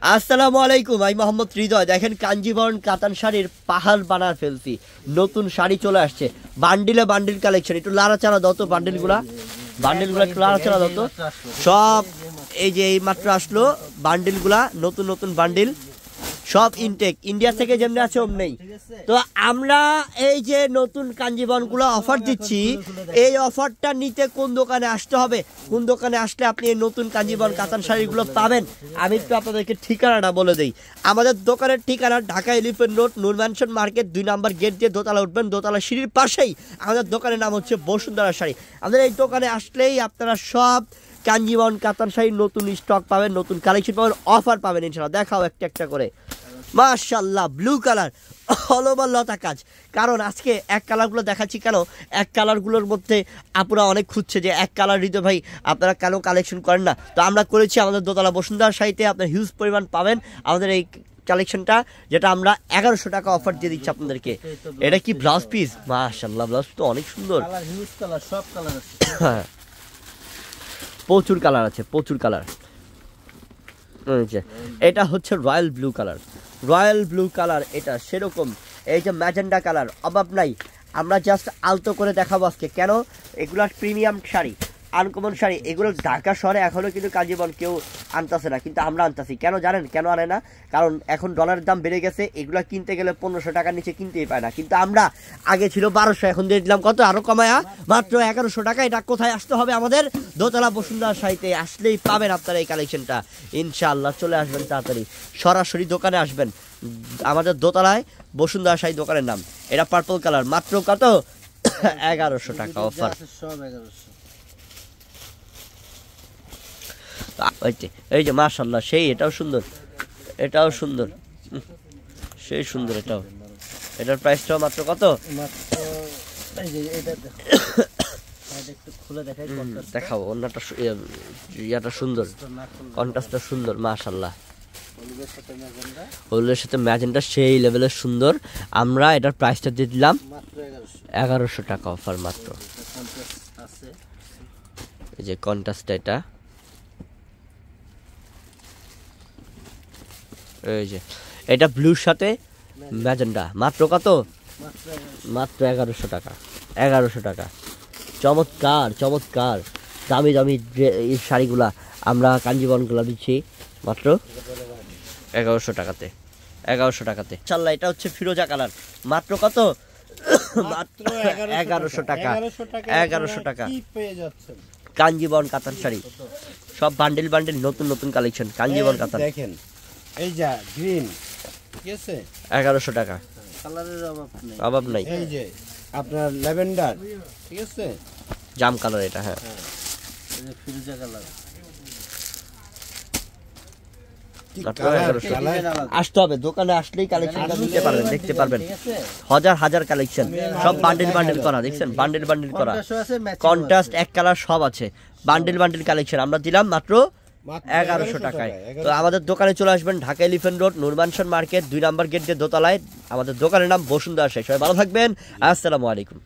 আসসালামু আলাইকুম, আমি মোহাম্মদ হৃদয়। দেখেন কাঞ্জিবরণ কাতান শাড়ির পাহাড় বানার ফেলছি, নতুন শাড়ি চলে আসছে, বান্ডিলে বান্ডিল কালেকশন। একটু লাড়াচাড়া দত বান্ডিলগুলা একটু লাড়াচাড়া দত। সব এই যে এই মাত্র আসলো বান্ডিলগুলা, নতুন নতুন বান্ডিল, সব ইনটেক, ইন্ডিয়া থেকে যেমনি আছে অমনি। তো আমরা এই যে নতুন কাঞ্জিবরণগুলো অফার দিচ্ছি, এই অফারটা নিতে কোন দোকানে আসতে হবে, কোন দোকানে আসলে আপনি এই নতুন কাঞ্জিবরণ কাতান শাড়িগুলো পাবেন, আমি একটু আপনাদেরকে ঠিকানাটা বলে দিই। আমাদের দোকানের ঠিকানা ঢাকা এলিফ্যান্ট রোড, নূর ম্যানশন মার্কেট, 2 নম্বর গেট দিয়ে দোতলা উঠবেন, দোতলা সিঁড়ির পাশেই আমাদের দোকানের নাম হচ্ছে বসুন্ধরা শাড়ি। আমাদের এই দোকানে আসলেই আপনারা সব কাঞ্জিবরণ কাতান শাড়ির নতুন স্টক পাবেন, নতুন কালেকশন পাবেন, অফার পাবেন ইনশাআল্লাহ। দেখাও একটা একটা করে। মাশাআল্লাহ, ব্লু কালার অল ওভার লতা কাজ। কারণ আজকে এক কালারগুলো দেখাচ্ছি কেন, এক কালারগুলোর মধ্যে আপনারা অনেক খুঁজছে যে এক কালার হৃদয় ভাই আপনারা কেন কালেকশন করেন না, তো আমরা করেছি আমাদের দোতলা বসুন্ধরা শাড়িতে। আপনার হিউজ পরিমাণ পাবেন আমাদের এই কালেকশনটা, যেটা আমরা 1100 টাকা অফার দিয়ে দিচ্ছি আপনাদেরকে। এটা কি ব্লাউজ পিস? মাশাআল্লাহ, ব্লাউজ তো অনেক সুন্দর, হ্যাঁ প্রচুর কালার আছে, প্রচুর কালার। এটা হচ্ছে royal blue colour, royal blue colour, এটা সেরকম। এই যে ম্যাজেন্ডা কালার, অভাব নাই। আমরা জাস্ট আলতো করে দেখাবো আজকে, কেন এগুলো প্রিমিয়াম শাড়ি, আনকমন শাড়ি। এগুলো ঢাকা শহরে এখনও কিন্তু কাঞ্জিবরণ কেউ আনতেছে না, কিন্তু আমরা আনতেছি। কেন জানেন কেন আনে না? কারণ এখন ডলারের দাম বেড়ে গেছে, এগুলো কিনতে গেলে 1500 টাকার নিচে কিনতেই পায় না। কিন্তু আমরা আগে ছিল 1200, এখন দিয়ে দিলাম কত, আরও কমায়া মাত্র 1100 টাকা। এটা কোথায় আসতে হবে? আমাদের দোতলা বসুন্ধরা শাড়িতে আসলেই পাবেন আপনারা এই কালেকশনটা ইনশাআল্লাহ। চলে আসবেন তাড়াতাড়ি, সরাসরি দোকানে আসবেন, আমাদের দোতলায় বসুন্ধরা শাড়ি দোকানের নাম। এটা পার্পল কালার, মাত্র কত, 1100 টাকা অফার। এই যে মাশাআল্লাহ, সেই এটাও সুন্দর, এটাও সুন্দর, সেই সুন্দর এটাও। এটার প্রাইসটাও মাত্র কত, দেখাবো। অন্যটা ইয়াটা সুন্দর, কন্ট্রাস্টটা সুন্দর মাশাআল্লাহ। হলুদের সাথে ম্যাজেন্টা সেই লেভেলের সুন্দর। আমরা এটার প্রাইসটা দিয়ে দিলাম 1100 টাকা অফার মাত্র। এই যে কন্ট্রাস্টটা, এটা এই যে এটা ব্লুর সাথে ম্যাজেন্ডা, মাত্র কত, মাত্র 1100 টাকা, 1100 টাকা। চমৎকার চমৎকার দামি দামি এই শাড়িগুলা আমরা কাঞ্জিবরণগুলা দিচ্ছি মাত্র 1100 টাকাতে, 1100 টাকাতে। ইনশাআল্লাহ এটা হচ্ছে ফিরোজা কালার, মাত্র কত, মাত্র 1100 টাকা, 1100 টাকা। কাঞ্জিবরণ কাতান শাড়ি, সব বান্ডেল বান্ডেল, নতুন নতুন কালেকশন কাঞ্জিবরণ কাতান। দেখেন এই যে গ্রিন, ঠিক আছে, 1100 টাকা, কালারের অভাব নাই। এই যে আপনার ল্যাভেন্ডার, ঠিক আছে, জাম কালার, এটা হ্যাঁ, এই যে ফিরোজা কালার। আসতে হবে দোকানে, আসলেই কালেকশনটা নিতে পারবেন, দেখতে পারবেন হাজার হাজার কালেকশন, সব বান্ডেল বান্ডেল করা, দেখছেন বান্ডেল বান্ডেল করা, কন্ট্রাস্ট এক কালার সব আছে, বান্ডেল বান্ডেল কালেকশন। আমরা দিলাম মাত্র 1100 টাকায়। তো আমাদের দোকানে চলে আসবেন, ঢাকা এলিফ্যান্ট রোড, নূর ম্যানশন মার্কেট, 2 নম্বর গেট দিয়ে দোতলায়। আমাদের দোকানের নাম বসুন্ধরা শাড়ি। সবাই ভালো থাকবেন, আসসালামু আলাইকুম।